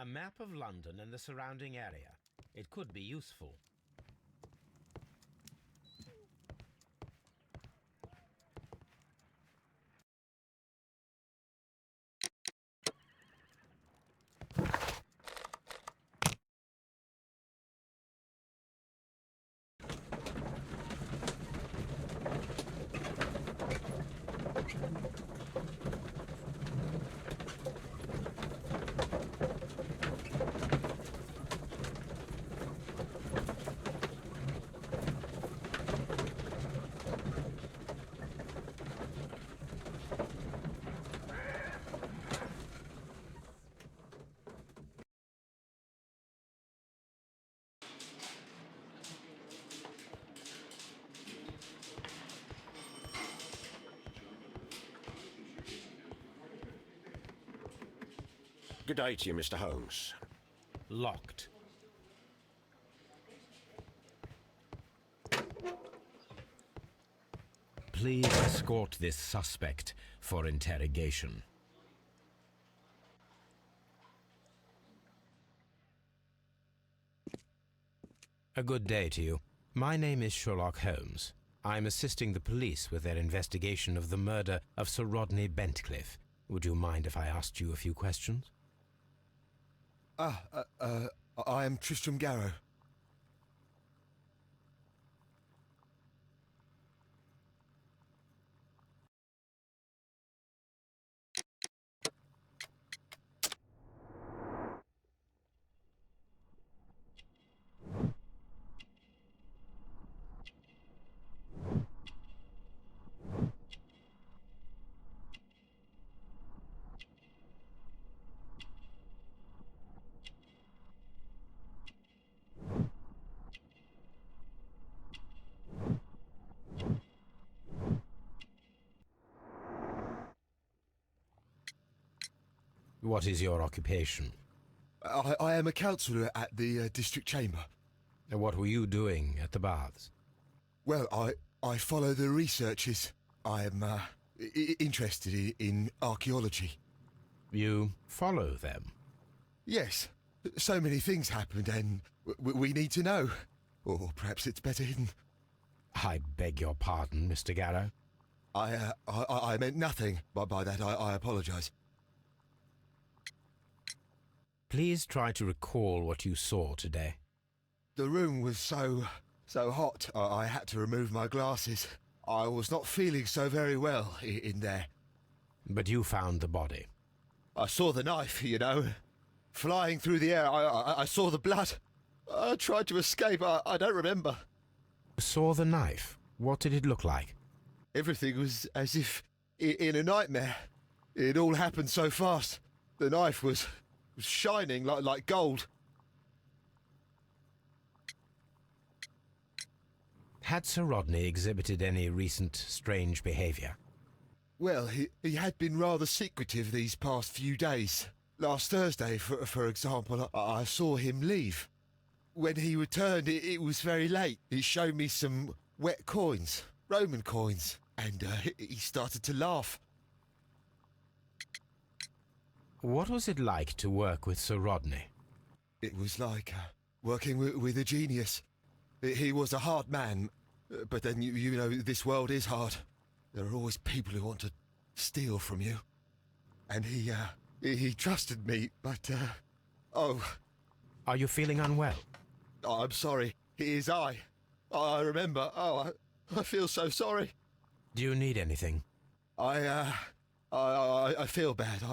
map of London and the surrounding area. It could be useful. Good day to you, Mr. Holmes. Locked. Please escort this suspect for interrogation. A good day to you. My name is Sherlock Holmes. I'm assisting the police with their investigation of the murder of Sir Rodney Bentcliffe. Would you mind if I asked you a few questions? I am Tristram Garrow. What is your occupation? I am a counsellor at the district chamber. And what were you doing at the baths? Well, I follow the researches. I am interested in archaeology. You follow them? Yes. So many things happened and we need to know. Or perhaps it's better hidden. I beg your pardon, Mr. Garrow. I meant nothing by that. I apologise. Please try to recall what you saw today. The room was so hot, I had to remove my glasses. I was not feeling so very well in there. But you found the body. I saw the knife, you know, flying through the air. I saw the blood. I tried to escape. I don't remember. You saw the knife? What did it look like? Everything was as if in a nightmare. It all happened so fast. The knife was shining like gold. Had Sir Rodney exhibited any recent strange behaviour? Well, he had been rather secretive these past few days. Last Thursday, for example, I saw him leave. When he returned, it was very late. He showed me some wet coins, Roman coins, and he started to laugh. What was it like to work with Sir Rodney? It was like working with a genius. He was a hard man, but then, you know, this world is hard. There are always people who want to steal from you. And he trusted me, but, oh... Are you feeling unwell? Oh, I'm sorry. It is I. I remember. Oh, I feel so sorry. Do you need anything? I feel bad.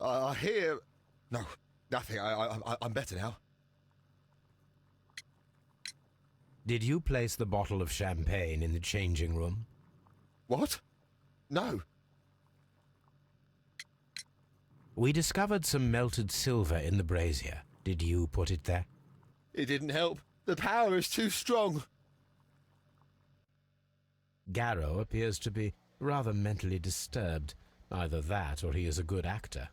I hear... No, nothing. I'm better now. Did you place the bottle of champagne in the changing room? What? No. We discovered some melted silver in the brazier. Did you put it there? It didn't help. The power is too strong. Garrow appears to be rather mentally disturbed. Either that or he is a good actor.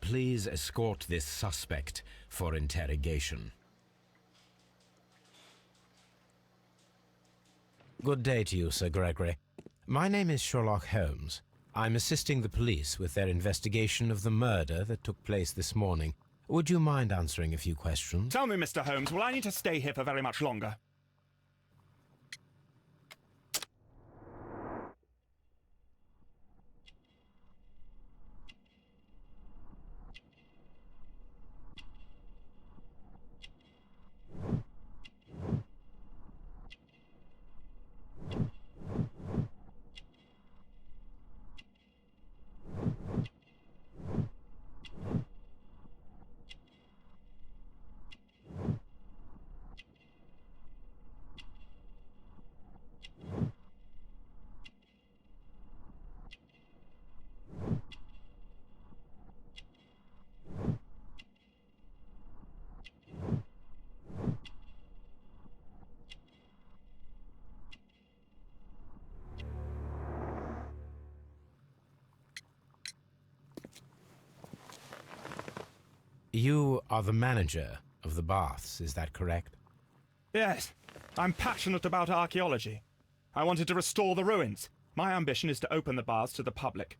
Please escort this suspect for interrogation. Good day to you, Sir Gregory. My name is Sherlock Holmes. I'm assisting the police with their investigation of the murder that took place this morning. Would you mind answering a few questions? Tell me, Mr. Holmes, will I need to stay here for very much longer? You are the manager of the baths, is that correct? Yes, I'm passionate about archaeology. I wanted to restore the ruins. My ambition is to open the baths to the public.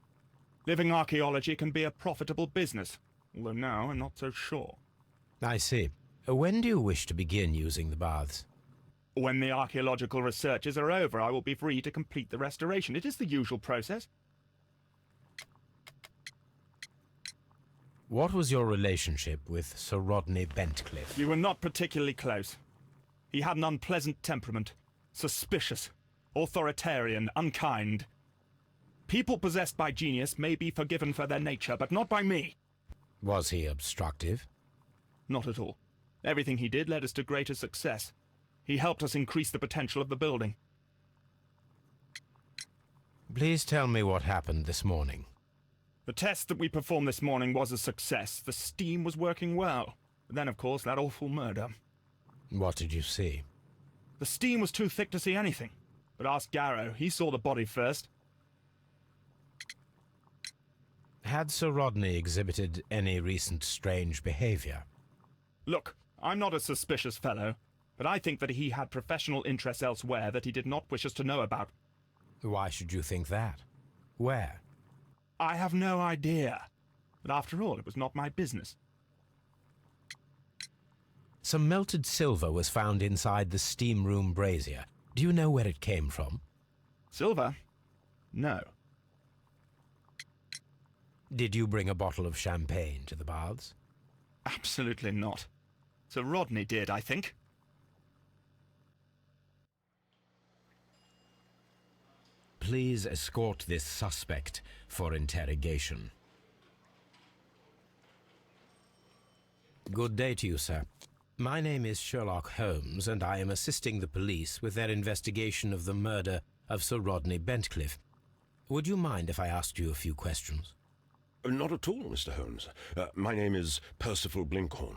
Living archaeology can be a profitable business, although now I'm not so sure. I see. When do you wish to begin using the baths? When the archaeological researches are over, I will be free to complete the restoration. It is the usual process. What was your relationship with Sir Rodney Bentcliffe? We were not particularly close. He had an unpleasant temperament. Suspicious, authoritarian, unkind. People possessed by genius may be forgiven for their nature, but not by me. Was he obstructive? Not at all. Everything he did led us to greater success. He helped us increase the potential of the building. Please tell me what happened this morning. The test that we performed this morning was a success. The steam was working well. But then, of course, that awful murder. What did you see? The steam was too thick to see anything. But ask Garrow. He saw the body first. Had Sir Rodney exhibited any recent strange behavior? Look, I'm not a suspicious fellow, but I think that he had professional interests elsewhere that he did not wish us to know about. Why should you think that? Where? I have no idea. But after all, it was not my business. Some melted silver was found inside the steam room brazier. Do you know where it came from? Silver? No. Did you bring a bottle of champagne to the baths? Absolutely not. Sir Rodney did, I think. Please escort this suspect for interrogation. Good day to you, sir. My name is Sherlock Holmes, and I am assisting the police with their investigation of the murder of Sir Rodney Bentcliffe. Would you mind if I asked you a few questions? Not at all, Mr. Holmes. My name is Percival Blinkhorn.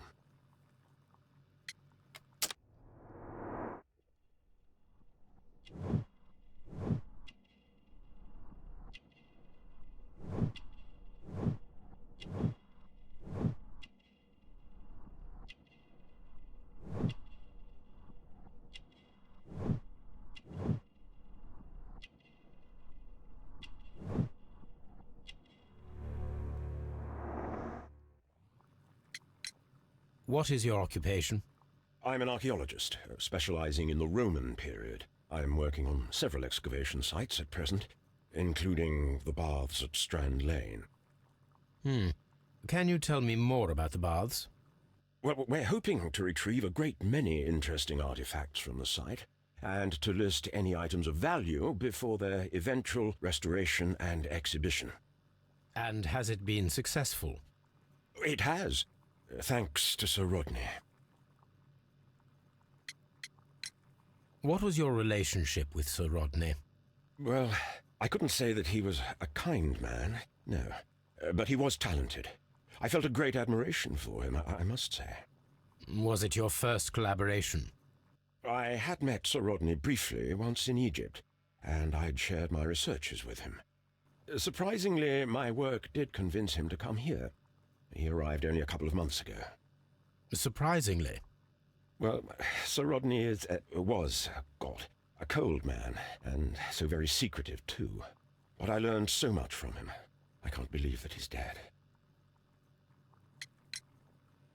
What is your occupation? I'm an archaeologist, specializing in the Roman period. I'm working on several excavation sites at present, including the baths at Strand Lane. Can you tell me more about the baths? Well, we're hoping to retrieve a great many interesting artifacts from the site, and to list any items of value before their eventual restoration and exhibition. And has it been successful? It has, thanks to Sir Rodney. What was your relationship with Sir Rodney? Well, I couldn't say that he was a kind man, no, but he was talented. I felt a great admiration for him, I must say. Was it your first collaboration? I had met Sir Rodney briefly once in Egypt, and I'd shared my researches with him. Surprisingly, my work did convince him to come here. He arrived only a couple of months ago. Surprisingly. Well, Sir Rodney was, God, a cold man, and so very secretive, too. But I learned so much from him. I can't believe that he's dead.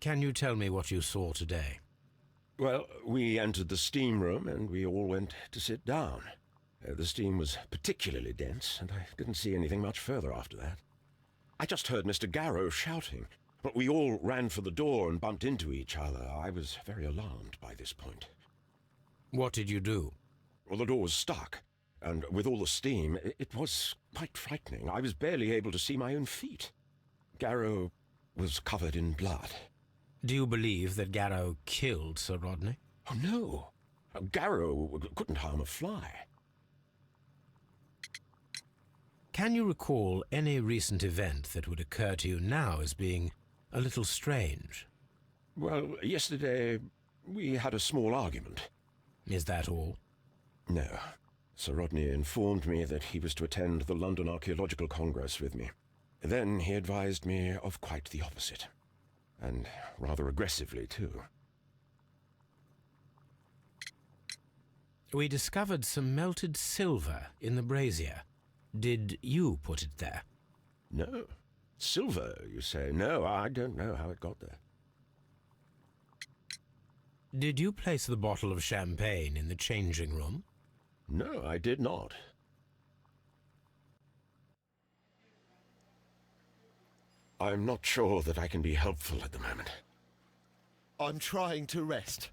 Can you tell me what you saw today? Well, we entered the steam room, and we all went to sit down. The steam was particularly dense, and I didn't see anything much further after that. I just heard Mr. Garrow shouting, but we all ran for the door and bumped into each other. I was very alarmed by this point. What did you do? Well, the door was stuck, and with all the steam, it was quite frightening. I was barely able to see my own feet. Garrow was covered in blood. Do you believe that Garrow killed Sir Rodney? Oh, no. Garrow couldn't harm a fly. Can you recall any recent event that would occur to you now as being a little strange? Well, yesterday we had a small argument. Is that all? No. Sir Rodney informed me that he was to attend the London Archaeological Congress with me. Then he advised me of quite the opposite. And rather aggressively, too. We discovered some melted silver in the brazier. Did you put it there? No. Silver, you say? No, I don't know how it got there. Did you place the bottle of champagne in the changing room? No, I did not. I'm not sure that I can be helpful at the moment. I'm trying to rest.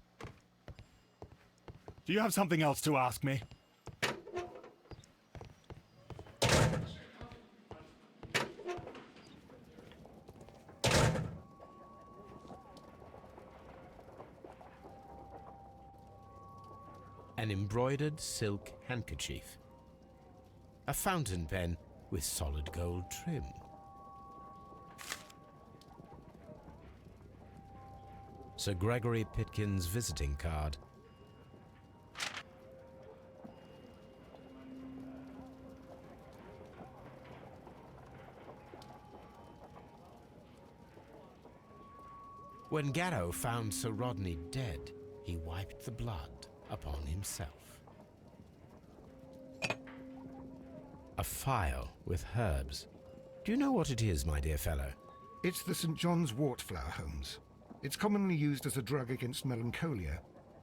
Do you have something else to ask me? An embroidered silk handkerchief. A fountain pen with solid gold trim. Sir Gregory Pitkin's visiting card. When Garrow found Sir Rodney dead, he wiped the blood upon himself. A phial with herbs. Do you know what it is, my dear fellow? It's the St. John's wort flower, Holmes. It's commonly used as a drug against melancholia.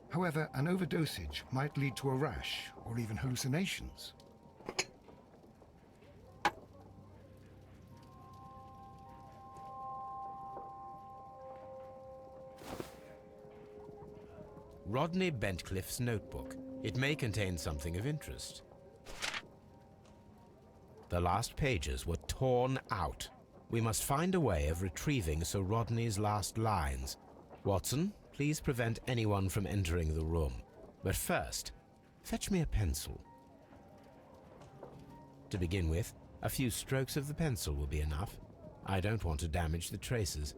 However, an overdosage might lead to a rash or even hallucinations. Rodney Bentcliffe's notebook. It may contain something of interest. The last pages were torn out. We must find a way of retrieving Sir Rodney's last lines. Watson, please prevent anyone from entering the room. But first, fetch me a pencil. To begin with, a few strokes of the pencil will be enough. I don't want to damage the traces.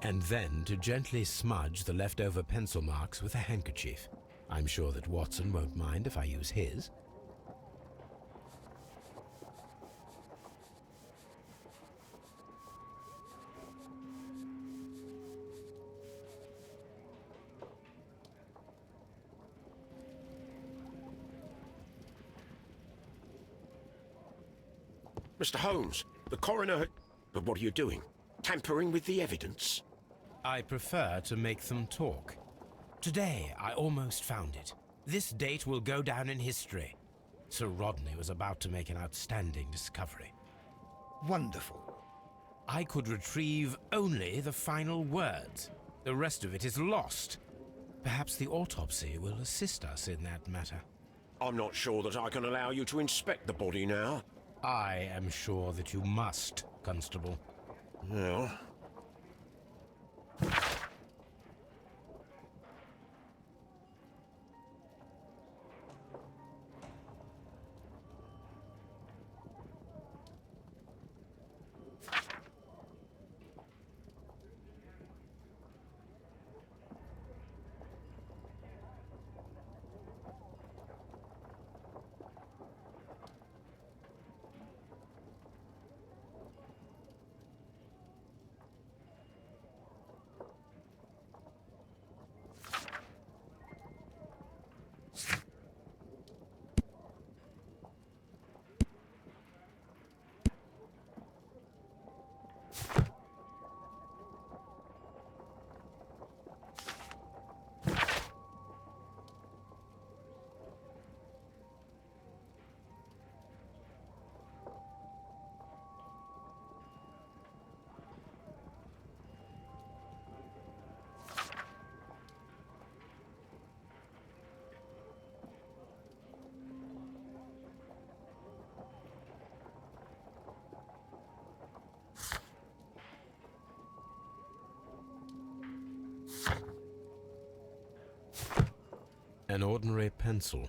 And then to gently smudge the leftover pencil marks with a handkerchief. I'm sure that Watson won't mind if I use his. Mr. Holmes, the coroner... But what are you doing? Tampering with the evidence? I prefer to make them talk. Today, I almost found it. This date will go down in history. Sir Rodney was about to make an outstanding discovery. Wonderful. I could retrieve only the final words. The rest of it is lost. Perhaps the autopsy will assist us in that matter. I'm not sure that I can allow you to inspect the body now. I am sure that you must, Constable. Well, An ordinary pencil.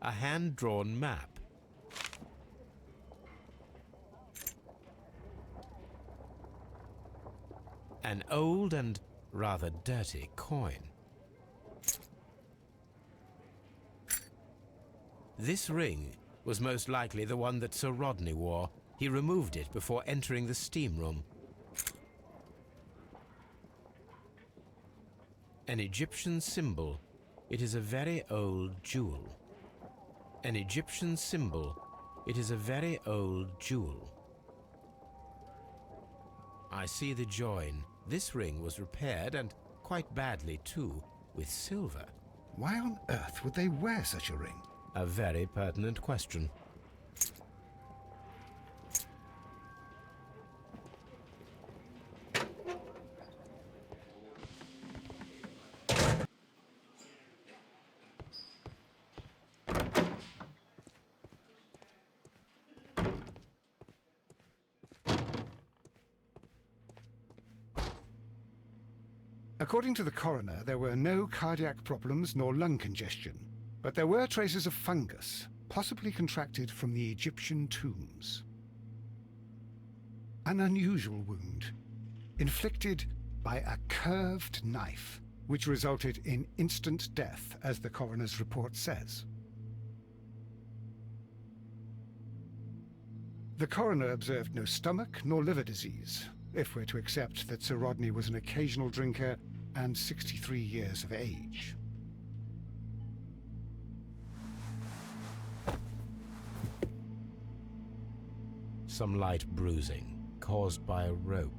A hand-drawn map. An old and rather dirty coin. This ring was most likely the one that Sir Rodney wore. He removed it before entering the steam room. An Egyptian symbol. It is a very old jewel. An Egyptian symbol. It is a very old jewel. I see the join. This ring was repaired, and quite badly too, with silver. Why on earth would they wear such a ring? A very pertinent question. According to the coroner, there were no cardiac problems nor lung congestion, but there were traces of fungus, possibly contracted from the Egyptian tombs. An unusual wound, inflicted by a curved knife, which resulted in instant death, as the coroner's report says. The coroner observed no stomach nor liver disease, if we're to accept that Sir Rodney was an occasional drinker and 63 years of age. Some light bruising, caused by a rope.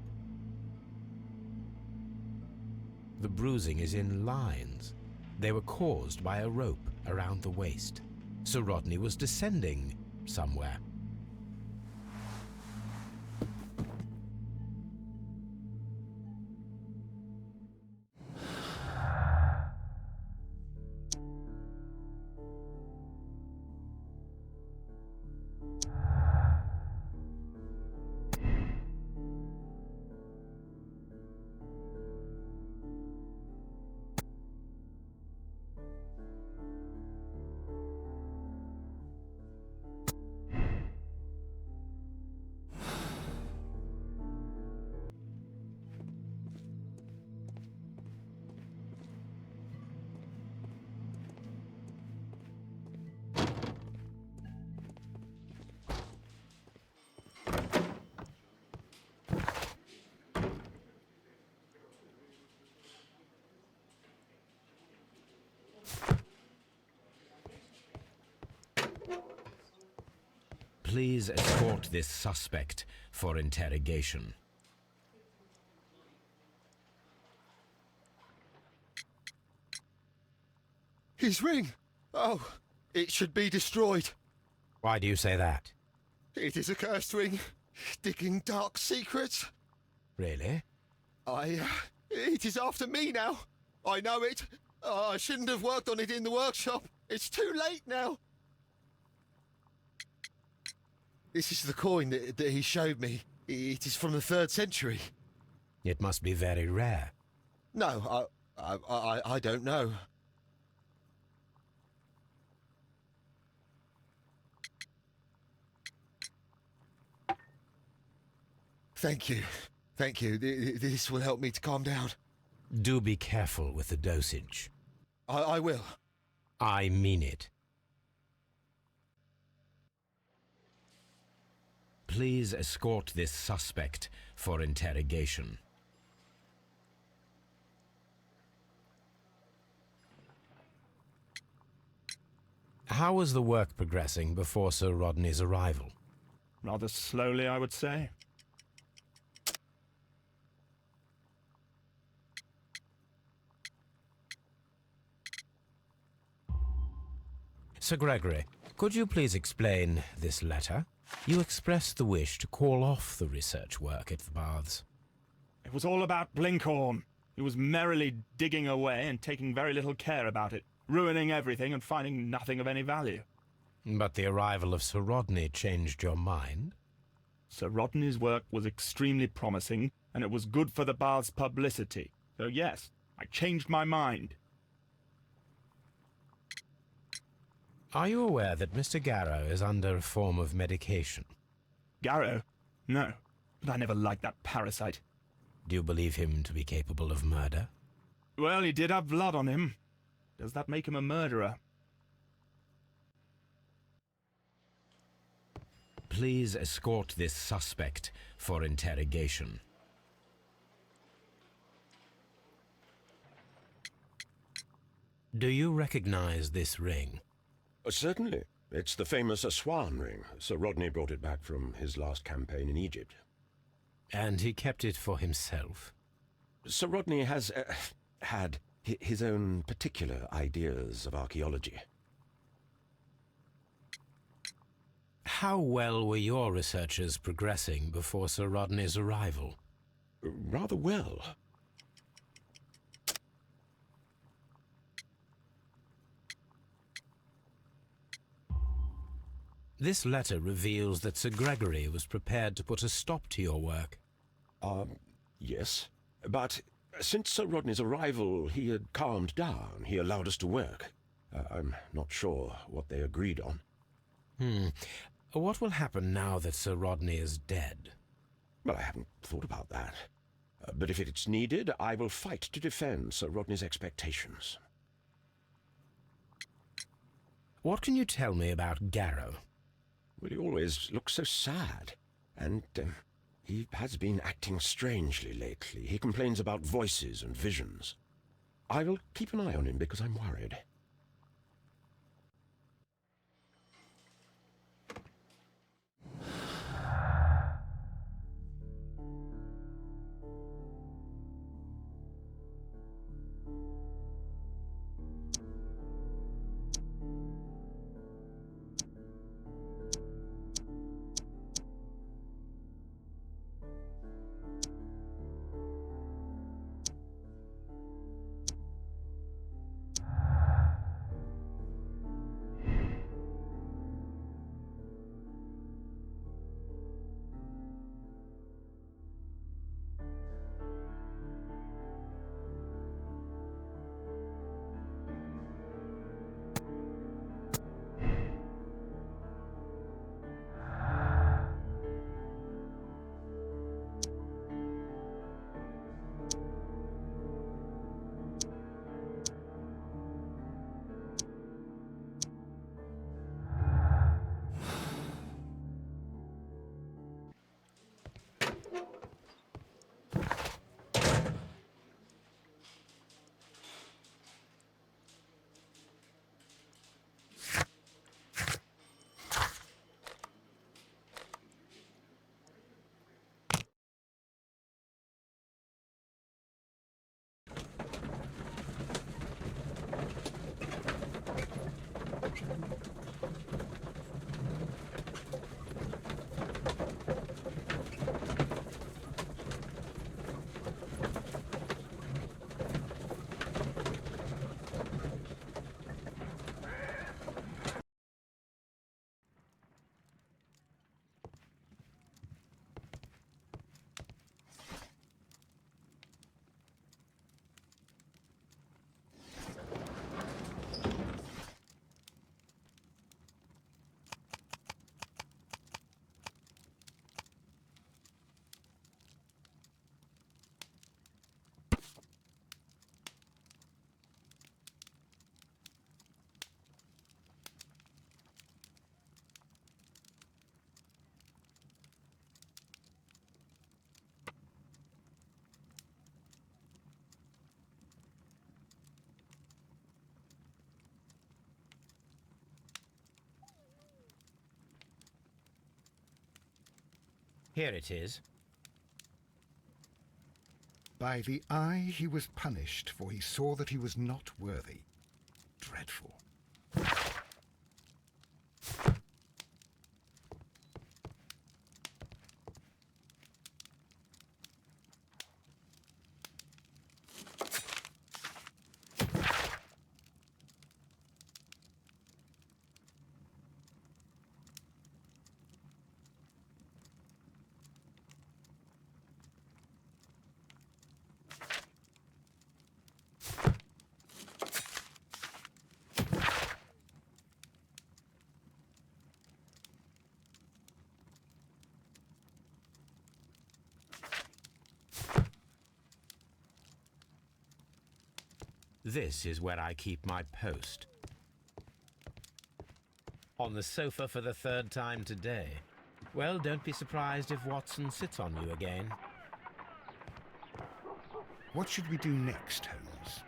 The bruising is in lines. They were caused by a rope around the waist. Sir Rodney was descending somewhere. Please escort this suspect for interrogation. His ring! Oh, it should be destroyed. Why do you say that? It is a cursed ring, digging dark secrets. Really? It is after me now. I know it. I shouldn't have worked on it in the workshop. It's too late now. This is the coin that he showed me. It is from the 3rd century. It must be very rare. No, I don't know. Thank you. Thank you. This will help me to calm down. Do be careful with the dosage. I will. I mean it. Please escort this suspect for interrogation. How was the work progressing before Sir Rodney's arrival? Rather slowly, I would say. Sir Gregory, could you please explain this letter? You expressed the wish to call off the research work at the baths. It was all about Blinkhorn. He was merrily digging away and taking very little care about it, ruining everything and finding nothing of any value. But the arrival of Sir Rodney changed your mind? Sir Rodney's work was extremely promising, and it was good for the bath's publicity. So yes, I changed my mind. Are you aware that Mr. Garrow is under a form of medication? Garrow? No, but I never liked that parasite. Do you believe him to be capable of murder? Well, he did have blood on him. Does that make him a murderer? Please escort this suspect for interrogation. Do you recognize this ring? Certainly. It's the famous Aswan ring. Sir Rodney brought it back from his last campaign in Egypt. And he kept it for himself? Sir Rodney has had his own particular ideas of archaeology. How well were your researches progressing before Sir Rodney's arrival? Rather well. This letter reveals that Sir Gregory was prepared to put a stop to your work. Yes. But since Sir Rodney's arrival, he had calmed down. He allowed us to work. I'm not sure what they agreed on. What will happen now that Sir Rodney is dead? Well, I haven't thought about that. But if it's needed, I will fight to defend Sir Rodney's expectations. What can you tell me about Garrow? Well, he always looks so sad. And he has been acting strangely lately. He complains about voices and visions. I will keep an eye on him because I'm worried. Here it is. By the eye he was punished, for he saw that he was not worthy. Dreadful. This is where I keep my post. On the sofa for the third time today. Well, don't be surprised if Watson sits on you again. What should we do next, Holmes?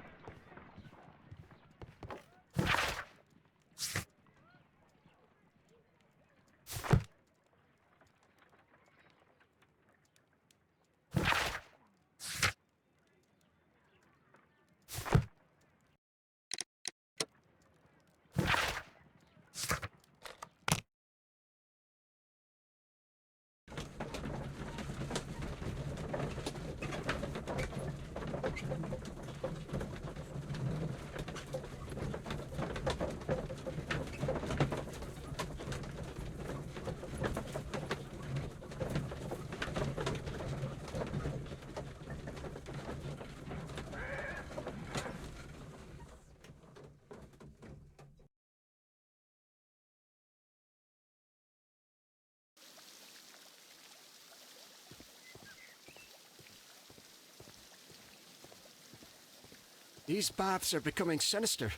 These baths are becoming sinister.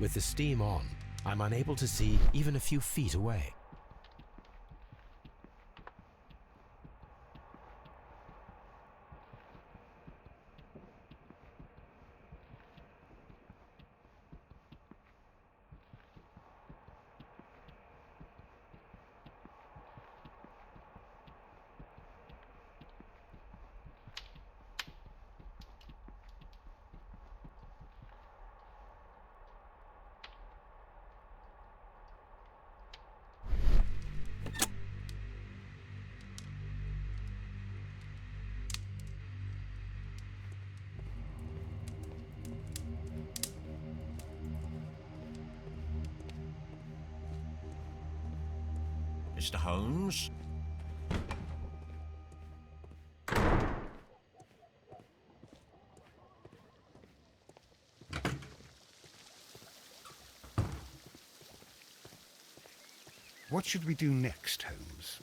With the steam on, I'm unable to see even a few feet away. Mr. Holmes? What should we do next, Holmes?